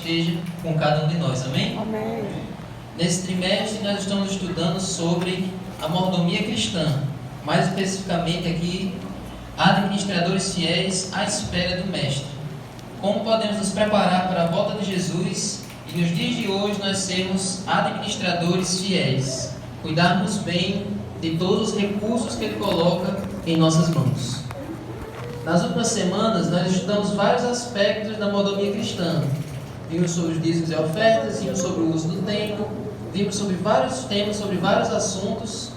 esteja com cada um de nós, amém? Amém. Nesse trimestre nós estamos estudando sobre a mordomia cristã, mais especificamente aqui, administradores fiéis à espera do Mestre. Como podemos nos preparar para a volta de Jesus e nos dias de hoje nós sermos administradores fiéis, cuidarmos bem de todos os recursos que Ele coloca em nossas mãos. Nas últimas semanas, nós estudamos vários aspectos da mordomia cristã. Vimos sobre os dízimos e ofertas, vimos sobre o uso do tempo, vimos sobre vários temas, sobre vários assuntos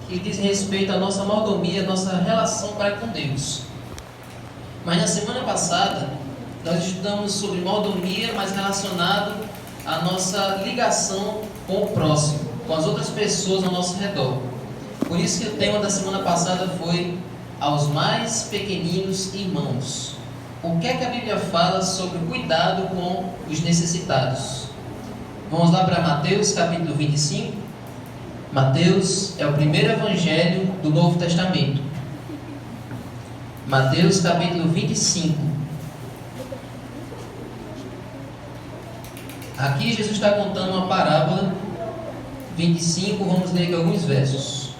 que dizem respeito à nossa mordomia, à nossa relação para com Deus. Mas na semana passada, nós estudamos sobre mordomia, mas relacionado à nossa ligação com o próximo, com as outras pessoas ao nosso redor. Por isso que o tema da semana passada foi aos mais pequeninos irmãos. O que é que a Bíblia fala sobre o cuidado com os necessitados? Vamos lá para Mateus capítulo 25. Mateus é o primeiro evangelho do Novo Testamento. Mateus capítulo 25. Aqui Jesus está contando uma parábola. 25, vamos ler aqui alguns versos.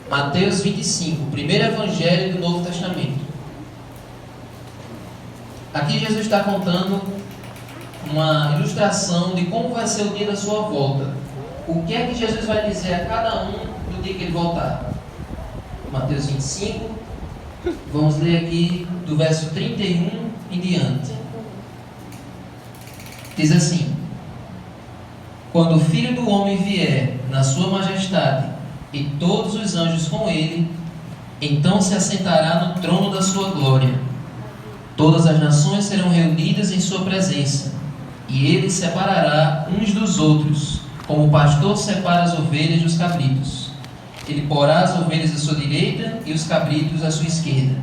Mateus 25, primeiro evangelho do Novo Testamento. Aqui Jesus está contando uma ilustração de como vai ser o dia da sua volta. O que é que Jesus vai dizer a cada um no dia que ele voltar? Mateus 25, vamos ler aqui do verso 31 em diante. Diz assim: quando o Filho do Homem vier na sua majestade e todos os anjos com ele, então se assentará no trono da sua glória. Todas as nações serão reunidas em sua presença, e ele separará uns dos outros, como o pastor separa as ovelhas dos cabritos. Ele porá as ovelhas à sua direita e os cabritos à sua esquerda.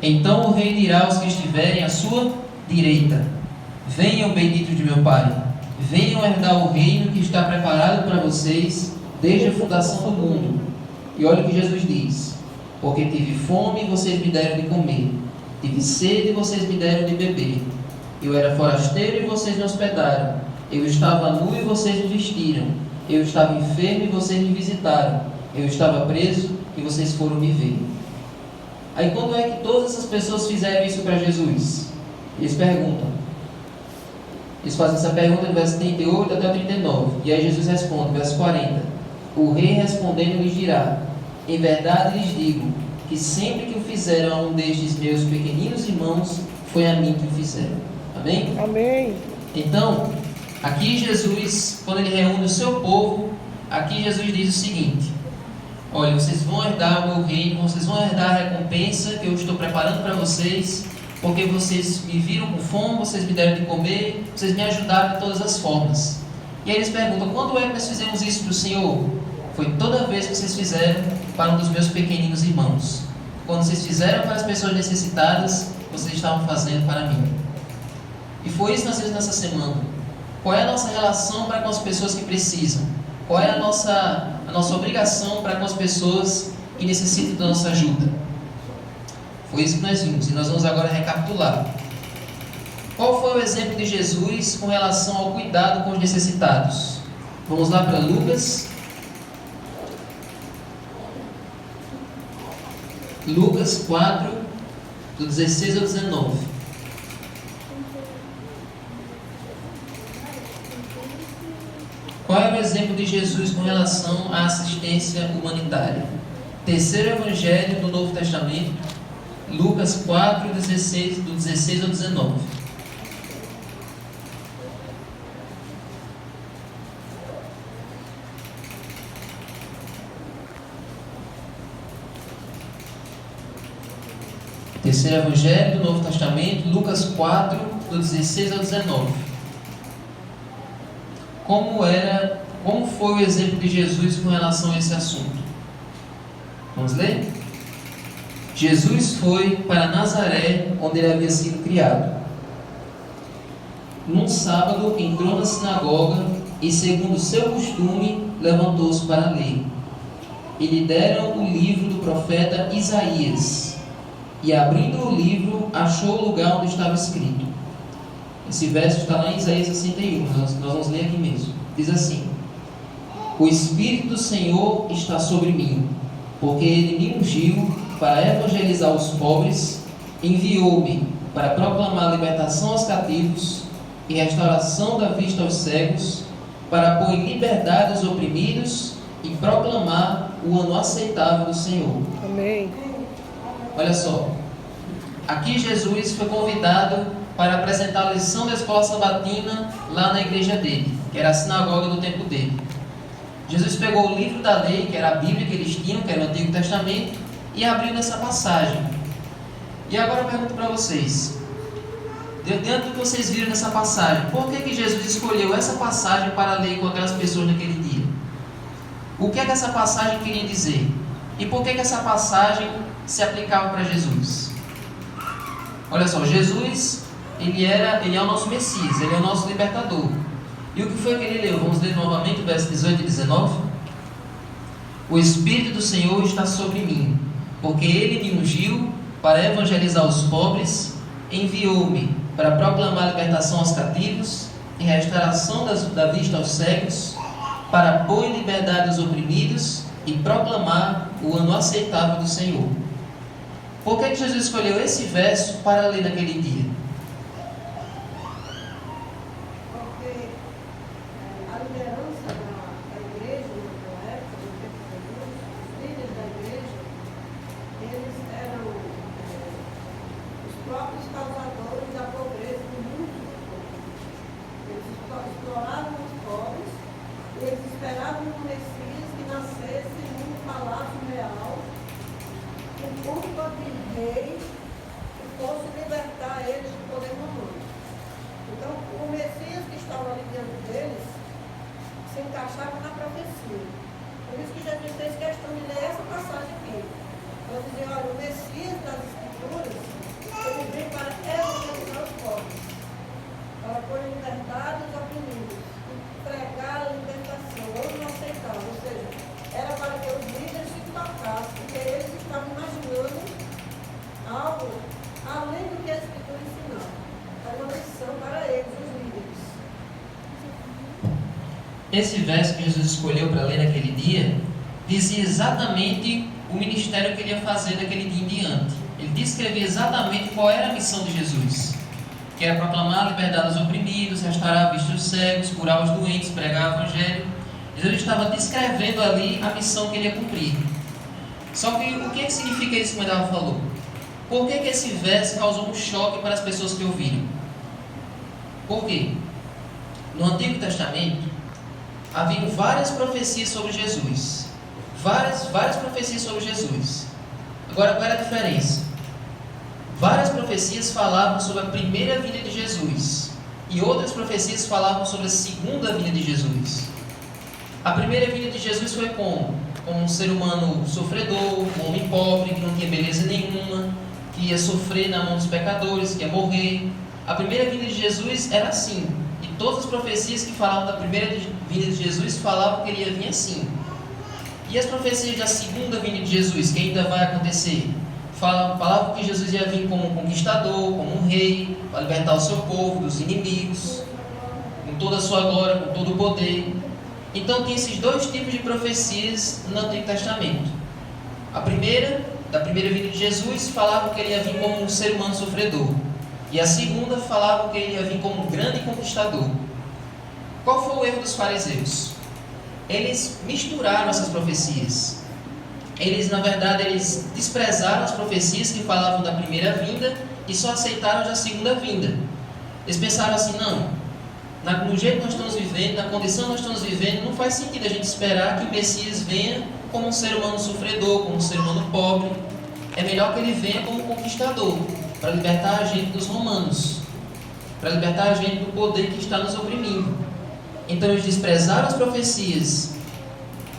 Então o rei dirá aos que estiverem à sua direita: venham, benditos de meu Pai, venham herdar o reino que está preparado para vocês desde a fundação do mundo. E olha o que Jesus diz: porque tive fome e vocês me deram de comer, tive sede e vocês me deram de beber, eu era forasteiro e vocês me hospedaram, eu estava nu e vocês me vestiram, eu estava enfermo e vocês me visitaram, eu estava preso e vocês foram me ver. Aí quando é que todas essas pessoas fizeram isso para Jesus? Eles perguntam. Eles fazem essa pergunta no verso 38 até o 39. E aí Jesus responde, verso 40. O rei respondendo lhes dirá: em verdade lhes digo, que sempre que o fizeram a um destes meus pequeninos irmãos, foi a mim que o fizeram. Amém? Amém. Então, aqui Jesus, quando ele reúne o seu povo, aqui Jesus diz o seguinte: olha, vocês vão herdar o meu reino, vocês vão herdar a recompensa que eu estou preparando para vocês, porque vocês me viram com fome, vocês me deram de comer, vocês me ajudaram de todas as formas. E aí eles perguntam: quando é que nós fizemos isso para o Senhor? Foi toda vez que vocês fizeram para um dos meus pequeninos irmãos. Quando vocês fizeram para as pessoas necessitadas, vocês estavam fazendo para mim. E foi isso que nós fizemos nessa semana. Qual é a nossa relação para com as pessoas que precisam? Qual é a nossa obrigação para com as pessoas que necessitam da nossa ajuda? Foi isso que nós vimos, e nós vamos agora recapitular. Qual foi o exemplo de Jesus com relação ao cuidado com os necessitados? Vamos lá para Lucas. Lucas 4, do 16 ao 19. Qual era o exemplo de Jesus com relação à assistência humanitária? Terceiro evangelho do Novo Testamento, Lucas 4, do 16 ao 19. Terceiro evangelho do Novo Testamento, Lucas 4, do 16 ao 19. Como foi o exemplo de Jesus com relação a esse assunto? Vamos ler? Jesus foi para Nazaré, onde ele havia sido criado. Num sábado, entrou na sinagoga e, segundo o seu costume, levantou-se para ler. E lhe deram o livro do profeta Isaías. E, abrindo o livro, achou o lugar onde estava escrito: Esse verso está lá em Isaías 61, nós vamos ler aqui mesmo. Diz assim: O Espírito do Senhor está sobre mim, porque Ele me ungiu para evangelizar os pobres, enviou-me para proclamar libertação aos cativos e restauração da vista aos cegos, para pôr em liberdade os oprimidos e proclamar o ano aceitável do Senhor. Amém. Olha só, aqui Jesus foi convidado para apresentar a lição da escola sabatina lá na igreja dele, que era a sinagoga do tempo dele. Jesus pegou o livro da lei, que era a Bíblia que eles tinham, que era o Antigo Testamento, e abriu nessa passagem. E agora eu pergunto para vocês, dentro do que vocês viram nessa passagem, por que Jesus escolheu essa passagem para ler com aquelas pessoas naquele dia? O que é que essa passagem queria dizer? E por que essa passagem se aplicava para Jesus? Olha só, Jesus, ele é o nosso Messias, ele é o nosso libertador. E o que foi que ele leu? Vamos ler novamente o verso 18 e 19. O Espírito do Senhor está sobre mim, porque Ele me ungiu para evangelizar os pobres, enviou-me para proclamar libertação aos cativos e restauração da vista aos cegos, para pôr em liberdade os oprimidos e proclamar o ano aceitável do Senhor. Por que Jesus escolheu esse verso para ler naquele dia? Esse verso que Jesus escolheu para ler naquele dia dizia exatamente o ministério que ele ia fazer daquele dia em diante. Ele descrevia exatamente qual era a missão de Jesus, que era proclamar a liberdade aos oprimidos, restaurar a vista dos cegos, curar os doentes, pregar o evangelho. Jesus estava descrevendo ali a missão que ele ia cumprir. Só que o que significa isso que o Medal falou? Por que esse verso causou um choque para as pessoas que ouviram? Por quê? No Antigo Testamento haviam várias profecias sobre Jesus. Várias profecias sobre Jesus. Agora, qual era a diferença? Várias profecias falavam sobre a primeira vinda de Jesus, e outras profecias falavam sobre a segunda vinda de Jesus. A primeira vinda de Jesus foi como? Como um ser humano sofredor, um homem pobre, que não tinha beleza nenhuma, que ia sofrer na mão dos pecadores, que ia morrer. A primeira vinda de Jesus era assim. E todas as profecias que falavam da primeira vinda de Jesus falavam que ele ia vir assim. E as profecias da segunda vinda de Jesus, que ainda vai acontecer, falavam que Jesus ia vir como um conquistador, como um rei, para libertar o seu povo dos inimigos, com toda a sua glória, com todo o poder. Então tem esses dois tipos de profecias no Antigo Testamento. A primeira, da primeira vinda de Jesus, falava que ele ia vir como um ser humano sofredor. E a segunda falava que ele ia vir como um grande conquistador. Qual foi o erro dos fariseus? Eles misturaram essas profecias. Na verdade, eles desprezaram as profecias que falavam da primeira vinda e só aceitaram da segunda vinda. Eles pensaram assim, não, no jeito que nós estamos vivendo, na condição que nós estamos vivendo, não faz sentido a gente esperar que o Messias venha como um ser humano sofredor, como um ser humano pobre. É melhor que ele venha como um conquistador, para libertar a gente dos romanos, para libertar a gente do poder que está nos oprimindo. Então eles desprezaram as profecias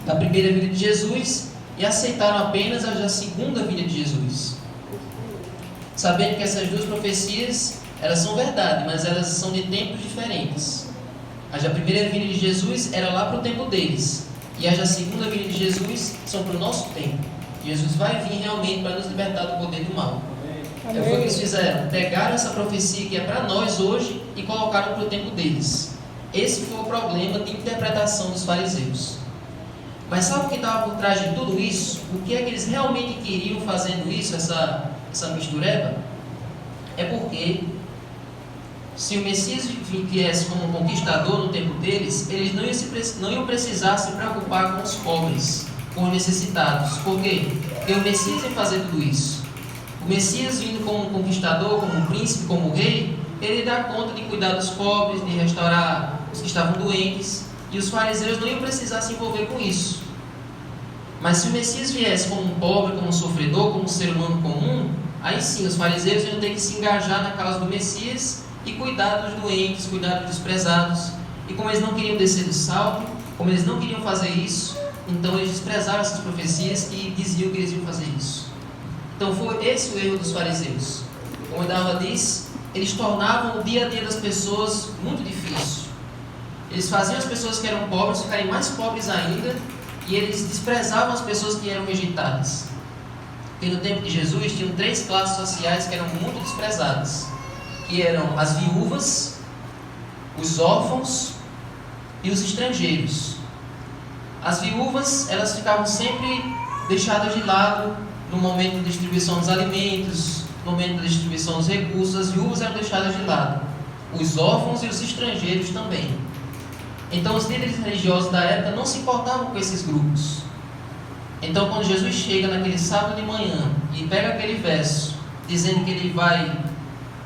da primeira vinda de Jesus e aceitaram apenas as da segunda vinda de Jesus, sabendo que essas duas profecias, elas são verdade, mas elas são de tempos diferentes. As da primeira vinda de Jesus era lá para o tempo deles, e as da segunda vinda de Jesus são para o nosso tempo. Jesus vai vir realmente para nos libertar do poder do mal. Foi o que eles fizeram. Pegaram essa profecia que é para nós hoje e colocaram para o tempo deles. Esse foi o problema de interpretação dos fariseus. Mas sabe o que estava por trás de tudo isso? O que é que eles realmente queriam fazendo isso, essa mistureba? É porque se o Messias viesse como um conquistador no tempo deles, eles não iam precisar se preocupar com os pobres, com os necessitados. Por quê? Porque o Messias ia fazer tudo isso. O Messias vindo como um conquistador, como um príncipe, como um rei, ele dá conta de cuidar dos pobres, de restaurar os que estavam doentes, e os fariseus não iam precisar se envolver com isso. Mas se o Messias viesse como um pobre, como um sofredor, como um ser humano comum, aí sim os fariseus iam ter que se engajar na causa do Messias e cuidar dos doentes, cuidar dos desprezados. E como eles não queriam descer do salto, como eles não queriam fazer isso, então eles desprezaram essas profecias e diziam que eles iam fazer isso. Então foi esse o erro dos fariseus. Como a Dalva diz, eles tornavam o dia a dia das pessoas muito difícil. Eles faziam as pessoas que eram pobres ficarem mais pobres ainda, e eles desprezavam as pessoas que eram rejeitadas. Porque no tempo de Jesus tinham 3 classes sociais que eram muito desprezadas, que eram as viúvas, os órfãos e os estrangeiros. As viúvas, elas ficavam sempre deixadas de lado no momento da distribuição dos alimentos, no momento da distribuição dos recursos. As viúvas eram deixadas de lado, os órfãos e os estrangeiros também. Então os líderes religiosos da época não se importavam com esses grupos. Então quando Jesus chega naquele sábado de manhã e pega aquele verso dizendo que ele vai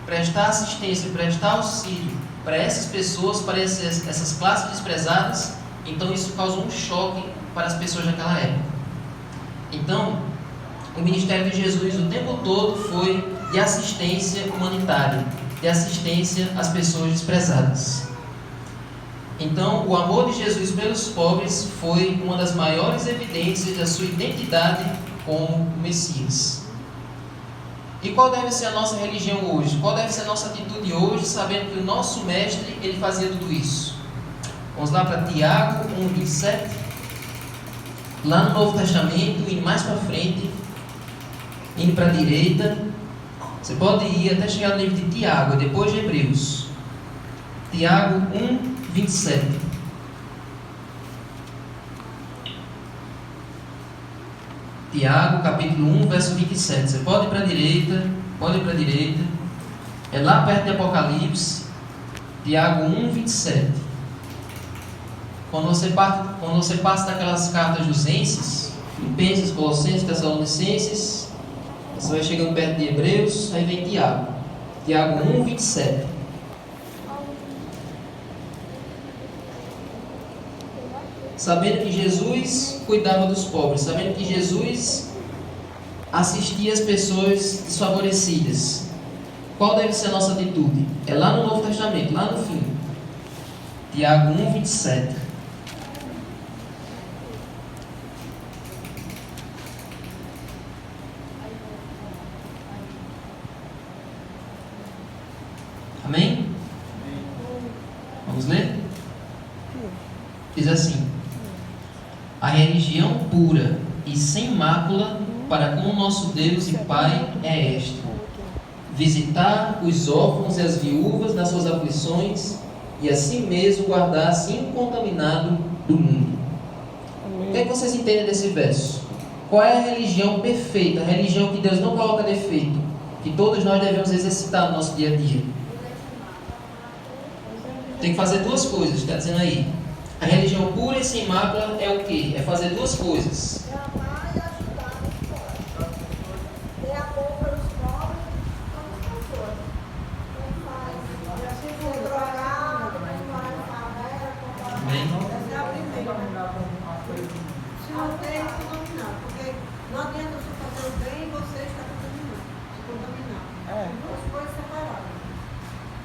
prestar assistência, prestar auxílio para essas pessoas, para essas classes desprezadas, então isso causou um choque para as pessoas daquela época. Então o ministério de Jesus o tempo todo foi de assistência humanitária, de assistência às pessoas desprezadas. Então, o amor de Jesus pelos pobres foi uma das maiores evidências da sua identidade como Messias. E qual deve ser a nossa religião hoje? Qual deve ser a nossa atitude hoje, sabendo que o nosso mestre, ele fazia tudo isso? Vamos lá para Tiago 1:27. Lá no Novo Testamento, indo mais para frente, indo para a direita, você pode ir até chegar no livro de Tiago, depois de Hebreus. Tiago 1:27. Tiago, capítulo 1, verso 27. Você pode ir para a direita, pode ir para a direita. É lá perto de Apocalipse. Tiago 1:27. Quando você passa daquelas cartas dos Enses, Filipenses, Colossenses, Tessalonicenses, você vai chegando perto de Hebreus, aí vem Tiago. Tiago 1:27. Sabendo que Jesus cuidava dos pobres, sabendo que Jesus assistia as pessoas desfavorecidas, qual deve ser a nossa atitude? É lá no Novo Testamento, lá no fim. Tiago 1:27. Amém? Vamos ler? Diz assim: a religião pura e sem mácula para com o nosso Deus e Pai é esta: visitar os órfãos e as viúvas nas suas aflições e assim mesmo guardar-se incontaminado do mundo. Amém. O que é que vocês entendem desse verso? Qual é a religião perfeita, a religião que Deus não coloca defeito, que todos nós devemos exercitar no nosso dia a dia? Tem que fazer 2 coisas, está dizendo aí. A religião pura e sem mácula é o quê? É fazer 2 coisas. É amar e ajudar os pobres. Ter amor pelos pobres e pelas pessoas. Não faz. Ser drogado, não morar em favela, Amém. essa é a primeira. Se não tem, é contaminar. Porque não adianta você fazer o bem e você está contaminando. Se contaminar. São 2 coisas separadas.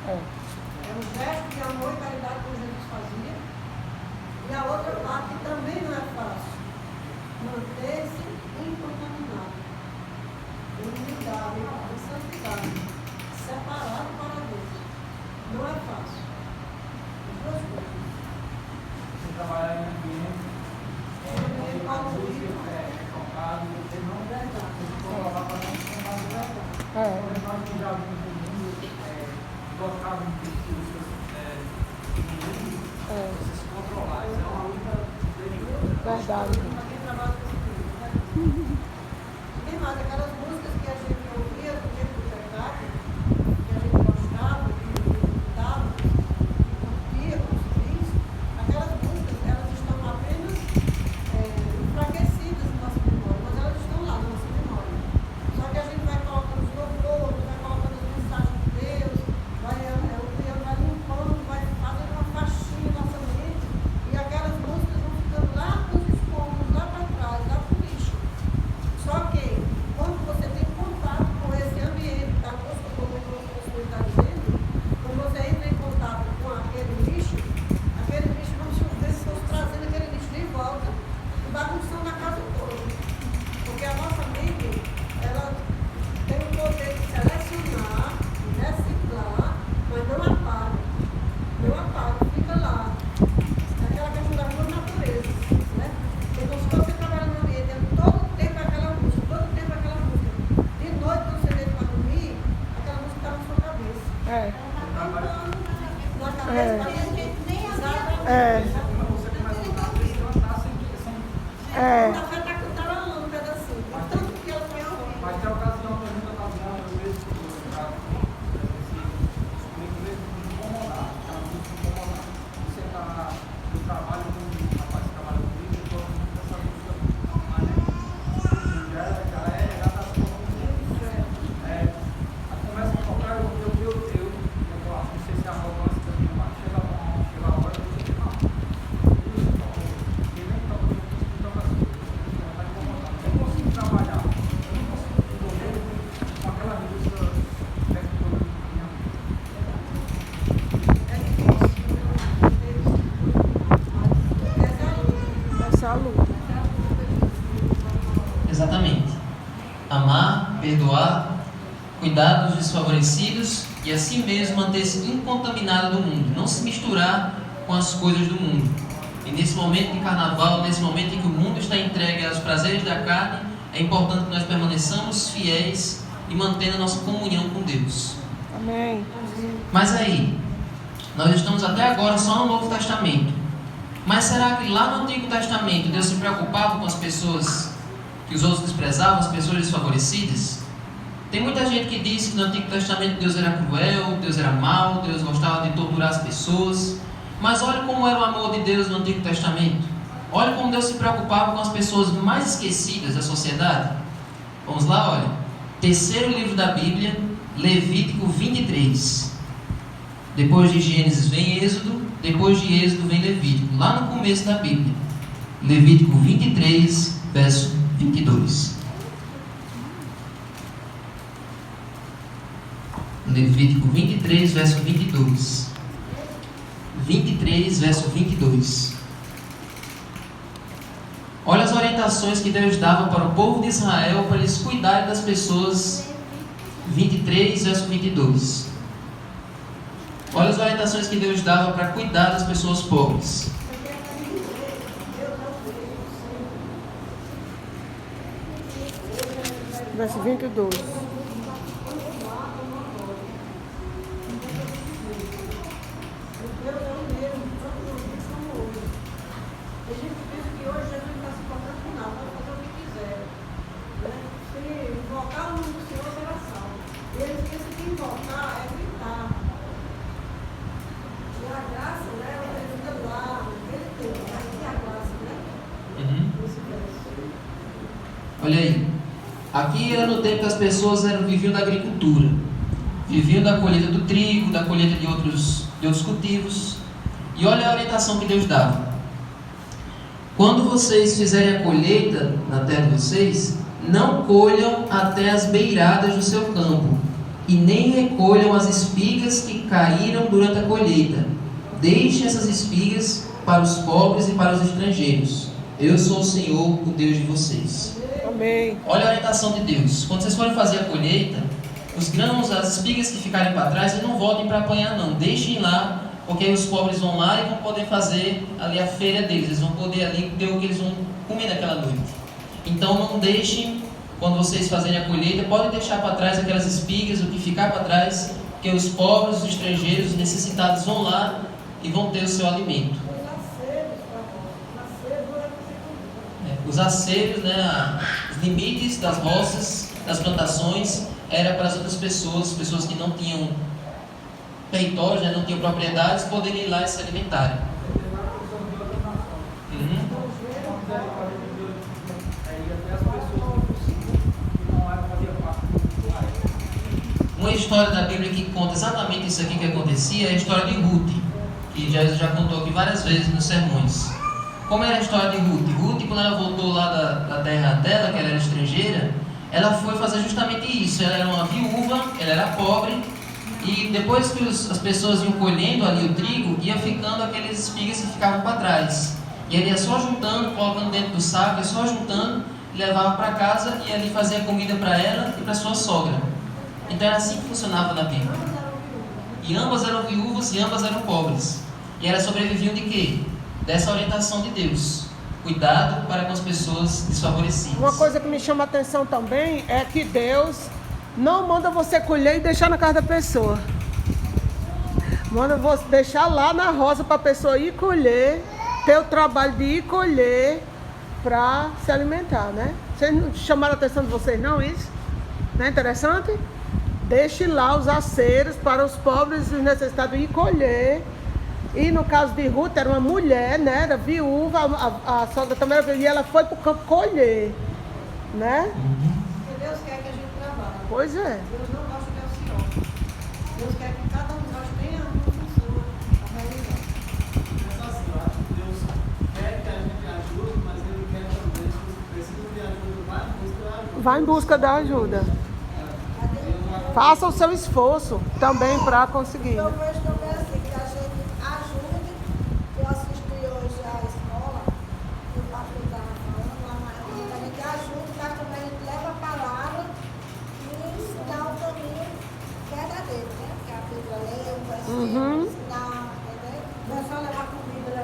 É um gesto de amor e caridade que Jesus fazia. E a outra parte que também não é fácil, manter-se incontaminado, humildade, em santidade, separado para Deus. Não é fácil. As 2 coisas. Você trabalhar em ambiente, É verdade. focado, você não deve dar. Você colocar para não se já viu todo mundo colocar um perfil você se controlar. Isso é uma luta perigosa. Verdade. Quem trabalha com isso, né? Tem mais aquelas músicas que a gente ouvia no tempo do pecado, que a gente gostava, que escutava, que curtia, como se diz, aquelas músicas, elas estão apenas enfraquecidas na nossa memória, mas elas estão lá na nossa memória. Só que a gente vai colocando os louvores, vai colocando as mensagens de Deus, vai limpando, vai fazendo uma faxina na nossa mente, e aquelas músicas vão ficando lá nos escombros, lá para trás, lá para o lixo. Só que, quando você tem contato com esse ambiente da música, como o professor está dizendo, quando você entra em contato com aquele lixo, vamos chover, estamos trazendo aquele lixo de volta e bagunçando a casa toda. Porque a nossa mente, ela tem o poder de selecionar, de reciclar, mas não apaga. Não apaga, fica lá. Aquela questão da boa natureza, né? Então, se você trabalha no ambiente, todo o tempo aquela música, de noite, quando você veio para dormir, aquela música está na sua cabeça. Na cabeça, a gente nem Você começa a cantar sem na fé está cantarolando um pedacinho. Tanto que ela foi ao vivo. mas tem a ocasião que a gente está vendo, às vezes, incomodar, aquela música incomodar. Você está no trabalho com um rapaz que trabalha comigo, eu estou ouvindo essa música, mas já está se colocando. A conversa com o cara, eu não sei se é a arrogância da minha parte, chega a hora de eu dizer, não. Ele nem toca, não toca assim, está incomodando. Eu não consigo trabalhar, eu não consigo envolver com aquela música perto do minha mente. É difícil. Essa é a luta. Exatamente. Amar, perdoar, cuidar dos desfavorecidos e assim mesmo manter-se incontaminado do mundo, não se misturar com as coisas do mundo. E nesse momento de carnaval, nesse momento em que o mundo está entregue aos prazeres da carne, é importante que nós permaneçamos fiéis e mantendo a nossa comunhão com Deus. Amém. Mas aí, nós estamos até agora só no Novo Testamento. Mas será que lá no Antigo Testamento Deus se preocupava com as pessoas que os outros desprezavam, as pessoas desfavorecidas? Tem muita gente que diz que no Antigo Testamento Deus era cruel, Deus era mau, Deus gostava de torturar as pessoas. Mas olha como era o amor de Deus no Antigo Testamento. Olha como Deus se preocupava com as pessoas mais esquecidas da sociedade. Vamos lá, olha. Terceiro livro da Bíblia, Levítico 23. Depois de Gênesis vem Êxodo, depois de Êxodo vem Levítico. Lá no começo da Bíblia. Levítico 23, verso 22. Levítico 23, verso 22. 23, verso 22. Olha as orientações que Deus dava para o povo de Israel para eles cuidarem das pessoas. 23, verso 22. Olha as orientações que Deus dava para cuidar das pessoas pobres. Verso 22. Olha aí, aqui era no tempo que as pessoas viviam da agricultura, viviam da colheita do trigo, da colheita de outros cultivos. E olha a orientação que Deus dava: quando vocês fizerem a colheita na terra de vocês, não colham até as beiradas do seu campo, e nem recolham as espigas que caíram durante a colheita. Deixem essas espigas para os pobres e para os estrangeiros. Eu sou o Senhor, o Deus de vocês. Amém. Olha a orientação de Deus. Quando vocês forem fazer a colheita, os grãos, as espigas que ficarem para trás, vocês não voltem para apanhar não. Deixem lá, porque aí os pobres vão lá e vão poder fazer ali a feira deles. Eles vão poder ali ter o que eles vão comer naquela noite. Então não deixem quando vocês fazerem a colheita, podem deixar para trás aquelas espigas, o que ficar para trás, que os pobres, os estrangeiros, os necessitados vão lá e vão ter o seu alimento. Os aceros, né, os limites das roças, das plantações, era para as outras pessoas que não tinham territórios, né, não tinham propriedades, poderem ir lá e se alimentarem. Uma história da Bíblia que conta exatamente isso aqui que acontecia é a história de Ruth, que Jesus já contou aqui várias vezes nos sermões. Como era a história de Ruth? Ruth, quando ela voltou lá da terra dela, que ela era estrangeira, ela foi fazer justamente isso. Ela era uma viúva, ela era pobre, e depois que as pessoas iam colhendo ali o trigo, ia ficando aqueles espigas que ficavam para trás. E ele ia só juntando, colocando dentro do saco, ia só juntando, levava para casa e ali fazia comida para ela e para sua sogra. Então era assim que funcionava na Bíblia. E ambas eram viúvas e ambas eram pobres. E elas sobreviviam de quê? Dessa orientação de Deus. Cuidado para com as pessoas desfavorecidas. Uma coisa que me chama a atenção também é que Deus não manda você colher e deixar na casa da pessoa. Manda você deixar lá na roça para a pessoa ir colher, ter o trabalho de ir colher para se alimentar, né? Vocês não chamaram a atenção de vocês não isso? Não é interessante? Deixe lá os aceros para os pobres e os necessitados ir colher. E no caso de Ruth, era uma mulher, né? Era viúva, a sogra também era viúva, e ela foi para o campo colher, né? Porque Deus quer que a gente trabalhe. Pois é. Deus não gosta de ocioso. Deus quer que cada um de nós tenha uma função a realizar. Mas assim, eu acho que Deus quer que a gente ajude, mas Ele quer também que você precisa de ajuda, vai em busca da ajuda. Vai em busca da ajuda. Faça o seu esforço também para conseguir. Eu vejo também assim, que a gente ajude. Eu assisti hoje à escola, que o pastor estava falando lá na época, a gente ajuda, mas também a gente leva a palavra e ensinar o caminho verdadeiro, né? Que a Bíblia lê, o versículo, ensinar, entendeu? Não é só levar comida,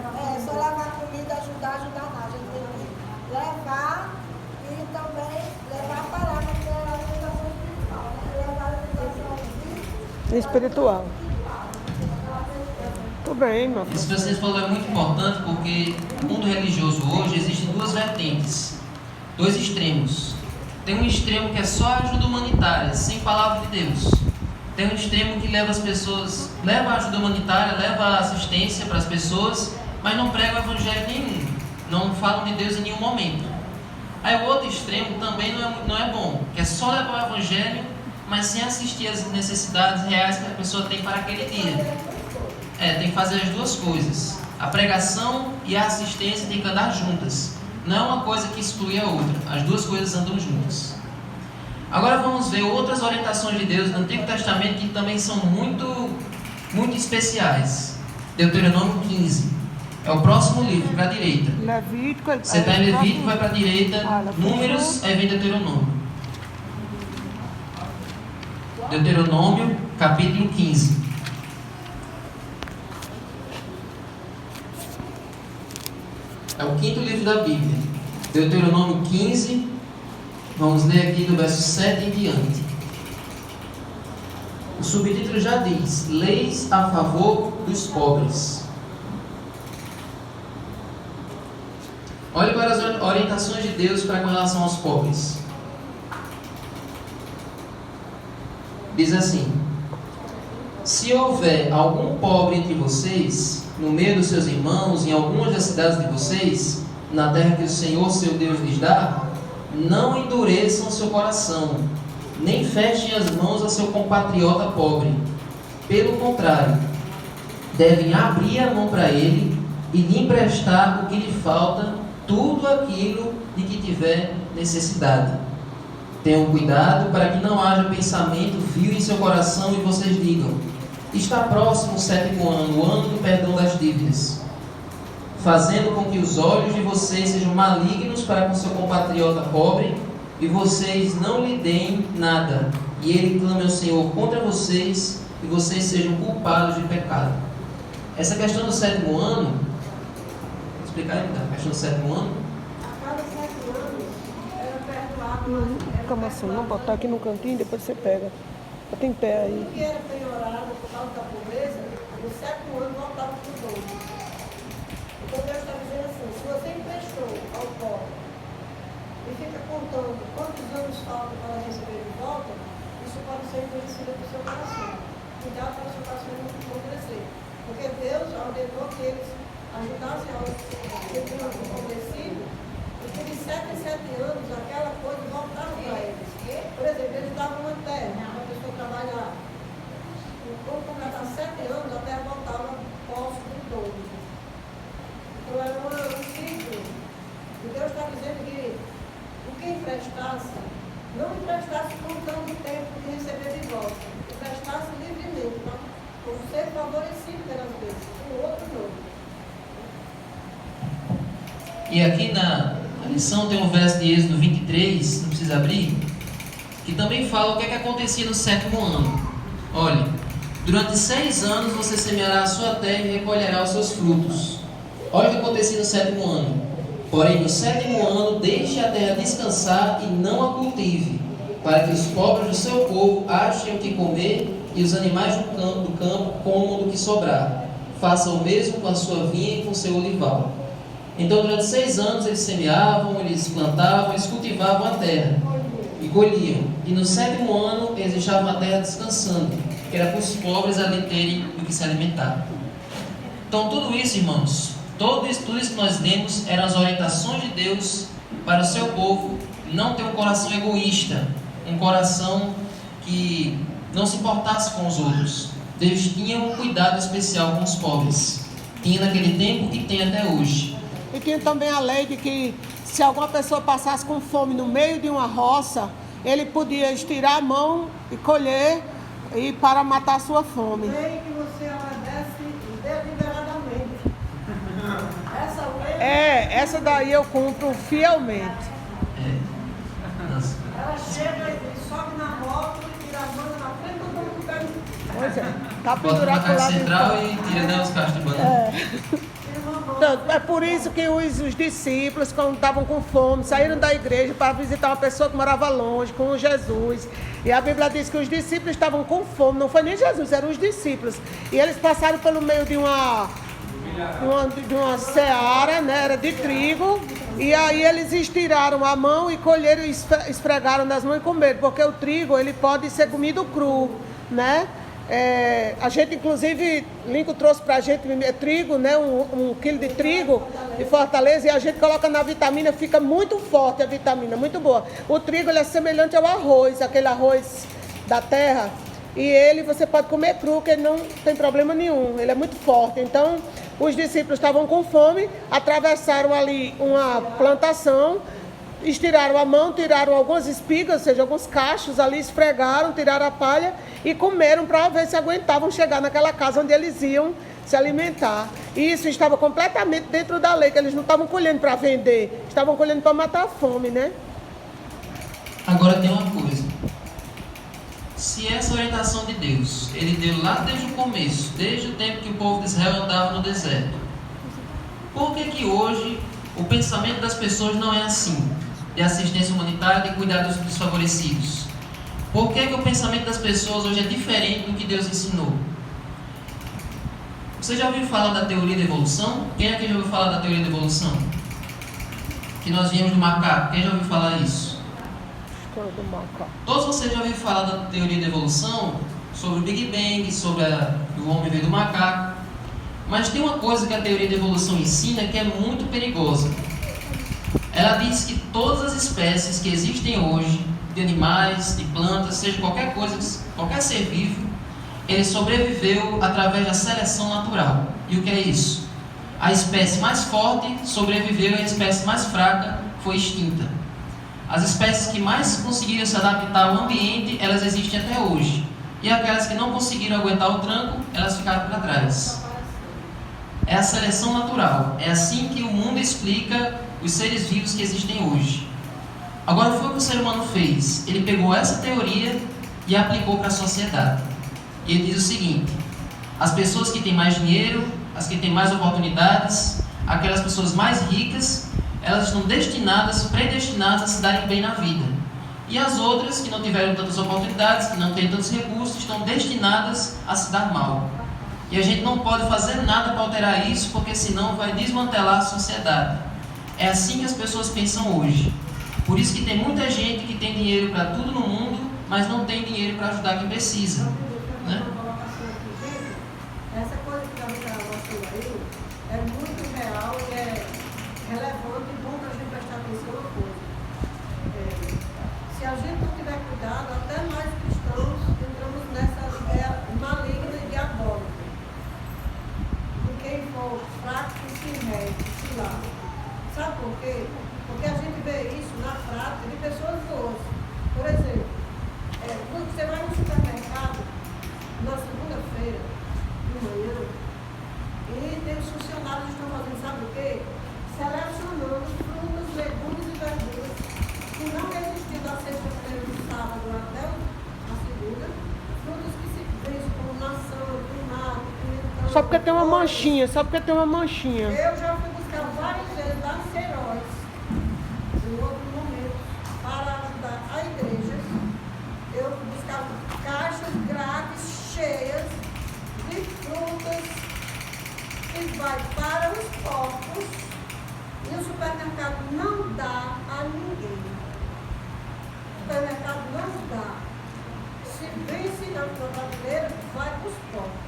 só levar comida, ajudar não. A gente tem que levar e também levar a palavra, que é a alimentação espiritual, né? Levar a alimentação Espiritual. Tudo bem, meu filho. Isso que vocês falaram é muito importante porque no mundo religioso hoje existem duas vertentes, dois extremos. Tem um extremo que é só ajuda humanitária, sem palavra de Deus. Tem um extremo que leva as pessoas, leva a ajuda humanitária, leva a assistência para as pessoas, mas não prega o evangelho nenhum, não falam de Deus em nenhum momento. Aí o outro extremo também não é bom, que é só levar o evangelho, mas sem assistir às necessidades reais que a pessoa tem para aquele dia. Tem que fazer as duas coisas. A pregação e a assistência tem que andar juntas. Não é uma coisa que exclui a outra. As duas coisas andam juntas. Agora vamos ver outras orientações de Deus no Antigo Testamento que também são muito, muito especiais. Deuteronômio 15. É o próximo livro, para a direita. Levítico. Você está em Levítico, vai para a direita. Números, aí vem Deuteronômio. Deuteronômio, capítulo 15. É o quinto livro da Bíblia. Deuteronômio 15. Vamos ler aqui do verso 7 em diante. O subtítulo já diz: Leis a favor dos pobres. Olhe para as orientações de Deus para com relação aos pobres. Diz assim: se houver algum pobre entre vocês, no meio dos seus irmãos, em algumas das cidades de vocês, na terra que o Senhor seu Deus lhes dá, não endureçam seu coração, nem fechem as mãos a seu compatriota pobre. Pelo contrário, devem abrir a mão para ele e lhe emprestar o que lhe falta, tudo aquilo de que tiver necessidade. Tenham cuidado para que não haja pensamento vil em seu coração e vocês digam: está próximo o 7º ano, o ano do perdão das dívidas, fazendo com que os olhos de vocês sejam malignos para com seu compatriota pobre e vocês não lhe deem nada, e ele clame ao Senhor contra vocês e vocês sejam culpados de pecado. Essa questão do 7º ano, vou explicar ainda, a questão do 7º ano. A cada 7 anos era perdoado Como assim? Não botar aqui no cantinho, depois você pega. Bota em pé aí. O que era penhorado por causa da pobreza, no 7º ano voltava para o 12. Então Deus está dizendo assim, se você emprestou ao pobre e fica contando quantos anos faltam para receber de volta, isso pode ser endurecido para o seu coração. Cuidado para o seu coração não endurecer. Porque Deus ordenou que eles ajudassem aos que tinham empobrecido e que de 7 em 7 anos aquela coisa voltava para eles. Por exemplo, eles davam uma terra para a pessoa trabalhar. Quando completar 7 anos, a terra voltava posse de dono. Então era um ciclo. E Deus está dizendo que o que emprestasse, não emprestasse contando o tempo de receber de volta. Emprestasse livremente, por ser favorecido pelas vezes, o outro não. E aqui na lição tem um verso de Êxodo 23, não precisa abrir, que também fala o que acontecia no 7º ano. Olha, durante 6 anos você semeará a sua terra e recolherá os seus frutos. Olha o que acontecia no 7º ano. Porém, no 7º ano, deixe a terra descansar e não a cultive, para que os pobres do seu povo achem o que comer e os animais do campo comam do que sobrar. Faça o mesmo com a sua vinha e com o seu olival. Então, durante 6 anos, eles semeavam, eles plantavam, eles cultivavam a terra e colhiam. E no 7º ano, eles deixavam a terra descansando, que era para os pobres ali terem do que se alimentar. Então, tudo isso, irmãos, tudo isso que nós lemos eram as orientações de Deus para o seu povo não ter um coração egoísta, um coração que não se importasse com os outros. Deus tinha um cuidado especial com os pobres. Tinha naquele tempo e tem até hoje. E tinha também a lei de que se alguma pessoa passasse com fome no meio de uma roça, ele podia estirar a mão e colher e para matar a sua fome. Lei que você obedece deliberadamente. Essa lei... Essa daí eu cumpro fielmente. Ela chega e sobe na moto e tira a mão na frente do mundo. Pois é, tá Bota na pendurado pro caixa lado de central fora. e tira os cachos de banana. Então, é por isso que os discípulos, quando estavam com fome, saíram da igreja para visitar uma pessoa que morava longe, com Jesus. E a Bíblia diz que os discípulos estavam com fome, não foi nem Jesus, eram os discípulos. E eles passaram pelo meio de uma seara, né, era de trigo, e aí eles estiraram a mão e colheram, esfregaram nas mãos e comeram, porque o trigo ele pode ser comido cru, né? A gente, inclusive, Lincoln trouxe pra gente trigo, né? 1 quilo de trigo de Fortaleza, e a gente coloca na vitamina, fica muito forte a vitamina, muito boa. O trigo ele é semelhante ao arroz, aquele arroz da terra, e ele você pode comer cru, que ele não tem problema nenhum, ele é muito forte. Então, os discípulos estavam com fome, atravessaram ali uma plantação, estiraram a mão, tiraram algumas espigas, ou seja, alguns cachos ali, esfregaram, tiraram a palha e comeram para ver se aguentavam chegar naquela casa onde eles iam se alimentar. E isso estava completamente dentro da lei, que eles não estavam colhendo para vender, estavam colhendo para matar a fome, né? Agora tem uma coisa. Se essa orientação de Deus, Ele deu lá desde o começo, desde o tempo que o povo de Israel andava no deserto, por que hoje o pensamento das pessoas não é assim? De assistência humanitária, de cuidar dos desfavorecidos. Por que o pensamento das pessoas hoje é diferente do que Deus ensinou? Você já ouviu falar da teoria da evolução? Quem aqui já ouviu falar da teoria da evolução? Que nós viemos do macaco. Quem já ouviu falar isso? Todos vocês já ouviram falar da teoria da evolução? Sobre o Big Bang, sobre o homem veio do macaco. Mas tem uma coisa que a teoria da evolução ensina que é muito perigosa. Ela diz que todas as espécies que existem hoje, de animais, de plantas, seja qualquer coisa, qualquer ser vivo, ele sobreviveu através da seleção natural. E o que é isso? A espécie mais forte sobreviveu e a espécie mais fraca foi extinta. As espécies que mais conseguiram se adaptar ao ambiente, elas existem até hoje. E aquelas que não conseguiram aguentar o tranco, elas ficaram para trás. É a seleção natural. É assim que o mundo explica os seres vivos que existem hoje. Agora, foi o que o ser humano fez. Ele pegou essa teoria e aplicou para a sociedade. E ele diz o seguinte: as pessoas que têm mais dinheiro, as que têm mais oportunidades, aquelas pessoas mais ricas, elas estão predestinadas a se darem bem na vida. E as outras, que não tiveram tantas oportunidades, que não têm tantos recursos, estão destinadas a se dar mal. E a gente não pode fazer nada para alterar isso, porque senão vai desmantelar a sociedade. É assim que as pessoas pensam hoje. Por isso que tem muita gente que tem dinheiro para tudo no mundo, mas não tem dinheiro para ajudar quem precisa. Né? Essa coisa que está mostrando aí é muito real e é relevante e bom para a gente prestar atenção na coisa. Se a gente não tiver cuidado, até nós cristãos entramos nessa ideia maligna e diabólica. E quem for fraco se rege, se lava. Sabe por quê? Porque a gente vê isso na prática de pessoas boas. Por exemplo, você vai no supermercado na segunda-feira de manhã e tem os funcionários que estão fazendo, sabe o quê? Selecionando frutas, legumes e verduras que não existiam da sexta-feira do sábado até a segunda, frutas que se vendem como maçã, tomate, pimentão. Só porque tem uma manchinha, só porque tem uma manchinha. Eu já fui buscar várias vezes lá em Seróis, em outros momentos, para ajudar a igreja. Eu buscava caixas grátis, cheias de frutas que vai para os porcos e o supermercado não dá a ninguém. O supermercado não dá. Se vem ensinando para o brasileiro, vai para os porcos.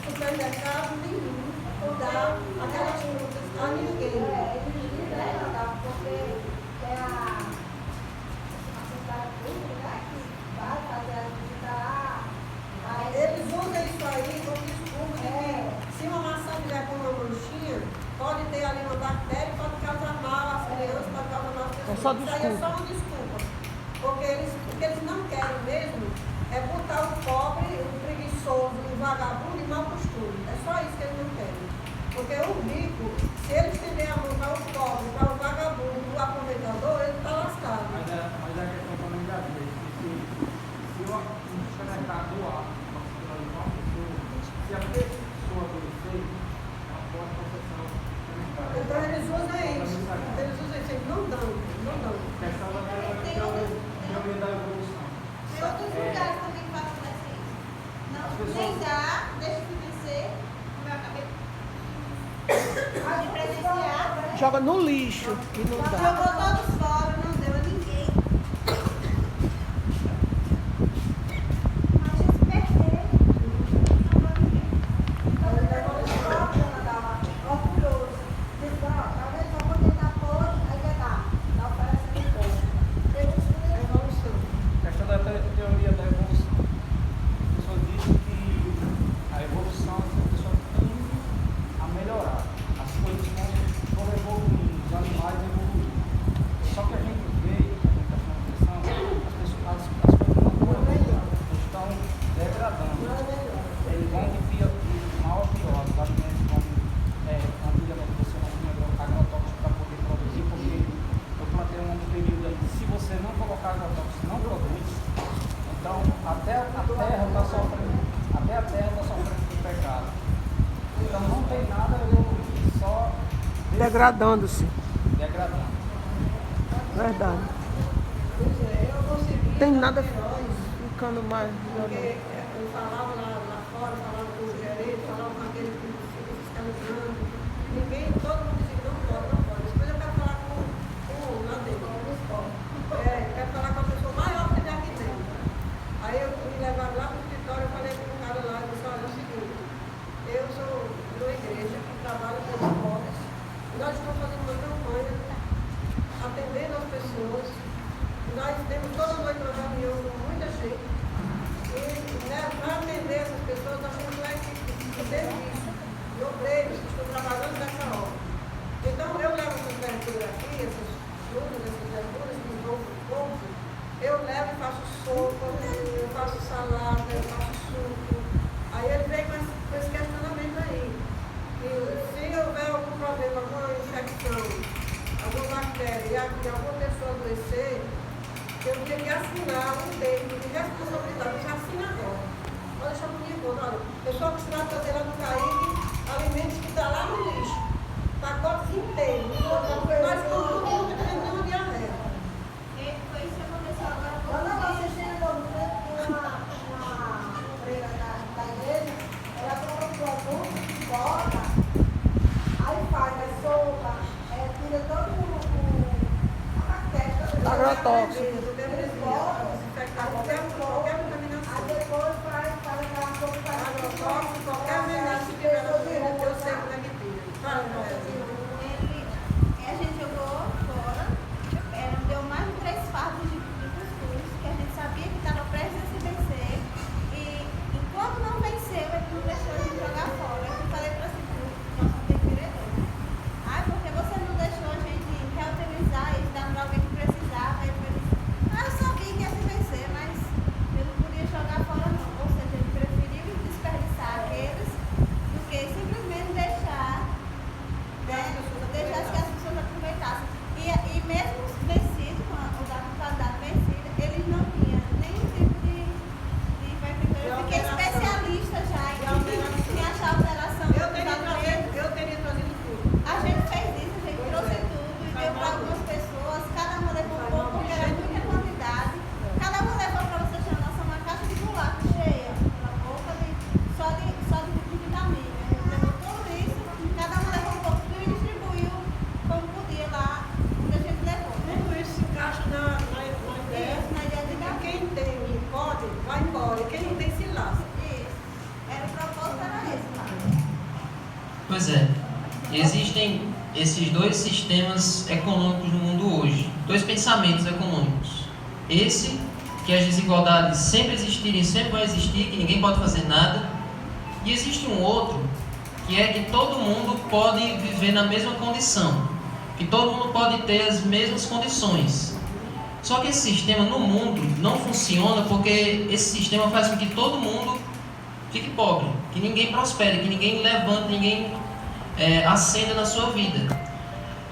Supermercado nenhum dá aquelas frutas a ninguém. Eles usam isso aí como desculpa que se uma maçã tiver com uma manchinha, pode ter ali uma bactéria, pode causar mal às crianças, pode causar mal às pessoas. É só Isso aí é só uma desculpa. Porque eles não querem mesmo é botar o pobre, o preguiçoso, o vagabundo em mau costume. É só isso que eles não querem. Porque o rico, se eles tenderem a mão para o pobre, para o vagabundo, para o aproveitador, ele está lascado. Mas a questão também da lei, se o supermercado doar uma pessoa, se a pessoa adoecer, ela pode processar o supermercado. Então eles usam isso. Eles usam isso. Eles não dão. A questão da teoria da evolução. Tem outros lugares também que acontece isso. Não, nem dá, deixa de vencer, como eu acabei de presenciar. Joga no lixo e não dá. Jogou todos fora, não deu a ninguém. Mas se perder, não deu a ninguém. Orgulhoso. Diz, talvez só poder dar hoje, aí vai dar. Dá oferecendo pouco. É evolução. A questão da teoria da evolução. A pessoa diz que a evolução é a pessoa tende a melhorar. As coisas vão evoluindo, os animais evoluindo. Só que a gente vê, a gente está prestando atenção, as coisas não estão evoluindo, estão degradando. Eles vão de mal a pior, os alimentos vão, antigamente você não tinha agrotóxico para poder produzir, porque eu plantei um período aí, se você não colocar agrotóxico, não produz. Então, até a terra está sofrendo do pecado. Então, não tem nada evoluindo, só Degradando-se. degradando. Verdade. Pois é, eu consegui. Tem nada heróis. ficando mais. Porque eu falava lá fora, falava com o gerente, falava com aquele que fica fiscalizando. Ninguém, todo mundo dizia que não pode. Depois eu quero falar com lá dentro, quero falar com a pessoa maior que tem aqui dentro. Aí eu me levaram lá para o escritório, eu falei com o cara lá, eu disse, olha, é o seguinte, eu sou de uma igreja que trabalha com escolas, e nós estamos fazendo uma campanha, atendendo as pessoas, nós temos toda noite uma reunião com muita gente, e para atender essas pessoas nós temos uma equipe de serviço, de obreiros que estão trabalhando nessa obra. Então eu levo essas verduras aqui, essas frutas, essas verduras que vão para o povo, eu levo e faço sopa, eu faço salada, eu faço suco. Aí ele vem com esse questionamento aí. E se houver algum problema, alguma infecção, alguma bactéria e alguma pessoa adoecer, eu tenho que assinar um termo de responsabilidade. Já assina agora. Pode deixar comigo, olha. Eu sou acostumada a fazer lá no Caribe alimentos que estão lá no lixo. Pacotes inteiros. Nós comemos tudo que tem uma diarreia. Foi isso que aconteceu tóxico. Do que desinfectar qualquer contaminação. Aí depois faz aquela coisa para Agrotóxico, qualquer veneno que tiver na comida, eu sei como é que tira. Fala, a gente jogou fora, deu mais de 3 fardos de cuscuz, que a gente sabia que estava prestes a se vencer, e enquanto não venceu, ele não deixou a gente jogar fora. Eu falei para o nosso diretor, porque você não deixou a gente reutilizar e dar para alguém que precisava? Ele disse, eu sabia que ia se vencer, mas eu não podia jogar fora não. Ou seja, ele preferiu desperdiçar aqueles do que simplesmente deixar que as pessoas aproveitassem. E mesmo vencido, com a qualidade vencida, eles não tinham nenhum tipo de eu fiquei especialista já em achar alteração. Eu teria trazido tudo. A gente fez isso, a gente trouxe tudo e deu para algumas pessoas, cada uma levou um pouco, porque era muita quantidade. Cada uma levou, para você ter noção, uma caixa de bolacha cheia, uma boca só de vitamina. Levou tudo isso, cada uma levou um pouco e distribuiu como podia lá onde a gente levou. Tudo isso se encaixa na ideia. Isso, na ideia de dar. Quem tem e pode, vai embora. E quem não tem, se lasca. Isso. O propósito era esse lá. Pois é. Existem esses dois sistemas econômicos no mundo hoje. Dois pensamentos econômicos. Esse, que as desigualdades sempre existirem, sempre vão existir, que ninguém pode fazer nada. E existe um outro, que é que todo mundo pode viver na mesma condição. Que todo mundo pode ter as mesmas condições. Só que esse sistema no mundo não funciona porque esse sistema faz com que todo mundo fique pobre, que ninguém prospere, que ninguém levante, ninguém ascenda na sua vida.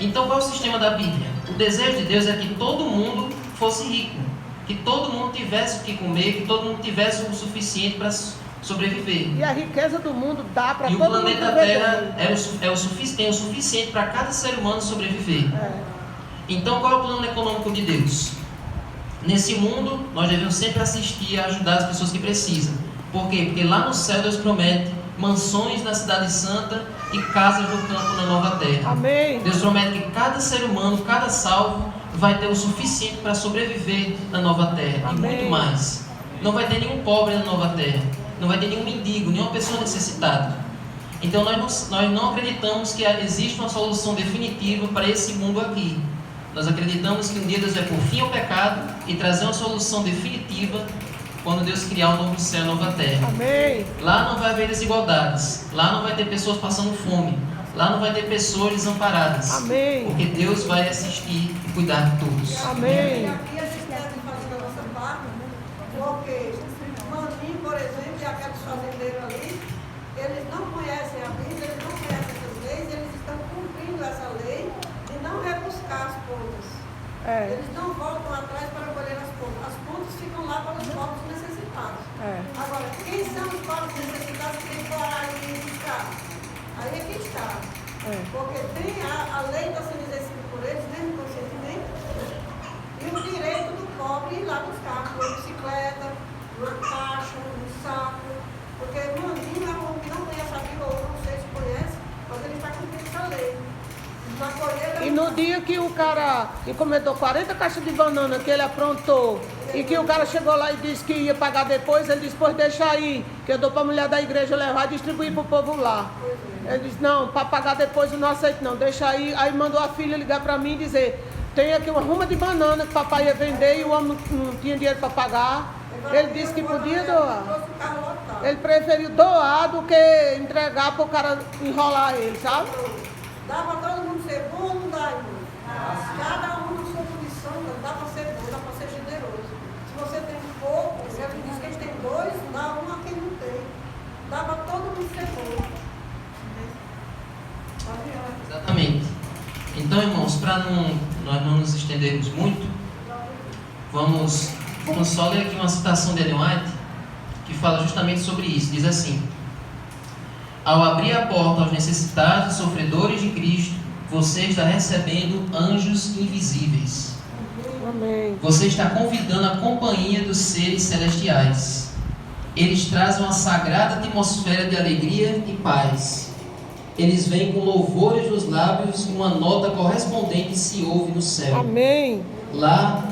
Então qual é o sistema da Bíblia? O desejo de Deus é que todo mundo fosse rico, que todo mundo tivesse o que comer, que todo mundo tivesse o suficiente para sobreviver. E a riqueza do mundo dá para todo E o mundo planeta Terra tem o suficiente para cada ser humano sobreviver. Então qual é o plano econômico de Deus? Nesse mundo, nós devemos sempre assistir e ajudar as pessoas que precisam. Por quê? Porque lá no céu Deus promete mansões na cidade santa e casas no campo na nova terra. Amém. Deus promete que cada ser humano, cada salvo, vai ter o suficiente para sobreviver na nova terra. Amém. E muito mais. Não vai ter nenhum pobre na nova terra. Não vai ter nenhum mendigo, nenhuma pessoa necessitada. Então nós não acreditamos que existe uma solução definitiva para esse mundo aqui. Nós acreditamos que um dia Deus vai pôr fim ao pecado e trazer uma solução definitiva quando Deus criar um novo céu e uma nova terra. Amém. Lá não vai haver desigualdades. Lá não vai ter pessoas passando fome. Lá não vai ter pessoas desamparadas. Amém. Porque Deus vai assistir e cuidar de todos. Amém. E aqui a gente deve fazer a nossa parte, porque Maninho, por exemplo, e aqueles fazendeiros ali, eles não conhecem a Bíblia, eles não conhecem essas leis, eles estão cumprindo essa lei de não rebuscar as pontas. Eles não voltam atrás para colher as pontas. As pontas ficam lá para os pobres necessitados. Agora, quem são os pobres necessitados que têm coragem de buscar? Aí é que está. Porque tem a lei está sendo exercida por eles, mesmo conscientemente, e o direito do pobre ir lá buscar uma bicicleta, uma caixa, um saco. Porque Maninho é um homem que não conhece a Bíblia, ou não sei se conhece, mas ele está cumprindo essa lei. E no dia que o cara encomendou 40 caixas de banana que ele aprontou, e que o cara chegou lá e disse que ia pagar depois, ele disse, pois deixa aí, que eu dou para a mulher da igreja levar e distribuir para o povo lá. Ele disse, não, para pagar depois eu não aceito não, deixa aí. Aí mandou a filha ligar para mim e dizer, tem aqui uma ruma de banana que o papai ia vender e o homem não tinha dinheiro para pagar. Ele disse que podia doar. Ele preferiu doar do que entregar para o cara enrolar ele, sabe? Dá para todo mundo ser bom, não dá, irmão. Cada um na sua condição, dá para ser bom, dá para ser generoso. Se você tem pouco, você diz que a gente tem 2, dá um a quem não tem. Dá para todo mundo ser bom. Exatamente. Então, irmãos, para nós não nos estendermos muito, vamos só ler aqui uma citação de Ellen White, que fala justamente sobre isso. Diz assim: ao abrir a porta aos necessitados e sofredores de Cristo, você está recebendo anjos invisíveis. Amém. Você está convidando a companhia dos seres celestiais. Eles trazem uma sagrada atmosfera de alegria e paz. Eles vêm com louvores nos lábios e uma nota correspondente se ouve no céu. Amém. Lá,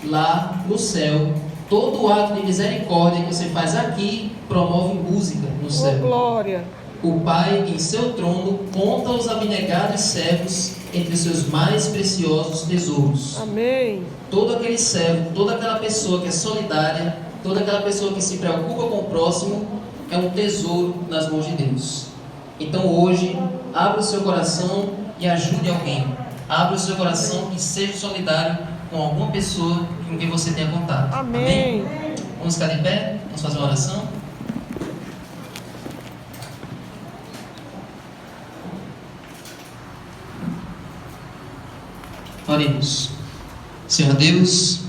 lá no céu, todo ato de misericórdia que você faz aqui promove música no Oh, céu. glória. O Pai, em seu trono, conta os abnegados servos entre seus mais preciosos tesouros. Amém. Todo aquele servo, toda aquela pessoa que é solidária, toda aquela pessoa que se preocupa com o próximo, é um tesouro nas mãos de Deus. Então hoje, abra o seu coração e ajude alguém. Abra o seu coração e seja solidário com alguma pessoa com quem você tenha contato. Amém. Vamos ficar de pé? Vamos fazer uma oração? Oremos. Senhor Deus,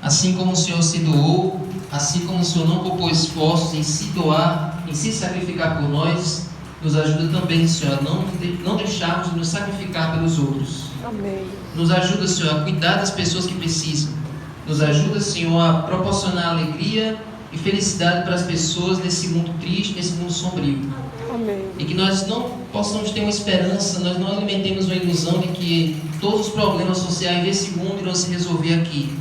assim como o Senhor se doou, assim como o Senhor não poupou esforços em se doar, em se sacrificar por nós, nos ajuda também, Senhor, a não deixarmos de nos sacrificar pelos outros. Amém. Nos ajuda, Senhor, a cuidar das pessoas que precisam. Nos ajuda, Senhor, a proporcionar alegria e felicidade para as pessoas nesse mundo triste, nesse mundo sombrio. Amém. E que nós não possamos ter uma esperança, nós não alimentemos uma ilusão de que todos os problemas sociais desse mundo irão se resolver aqui.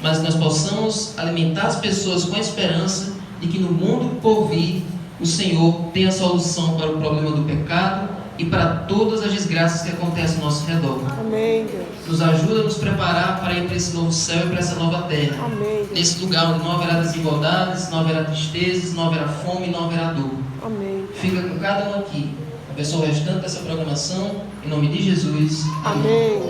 Mas nós possamos alimentar as pessoas com a esperança de que no mundo por vir, o Senhor tem a solução para o problema do pecado e para todas as desgraças que acontecem ao nosso redor. Amém, Deus. Nos ajuda a nos preparar para ir para esse novo céu e para essa nova terra. Amém. Nesse lugar onde não haverá desigualdades, não haverá tristezas, não haverá fome, não haverá dor. Amém. Fica com cada um aqui. Abençoa o restante dessa programação. Em nome de Jesus. Amém.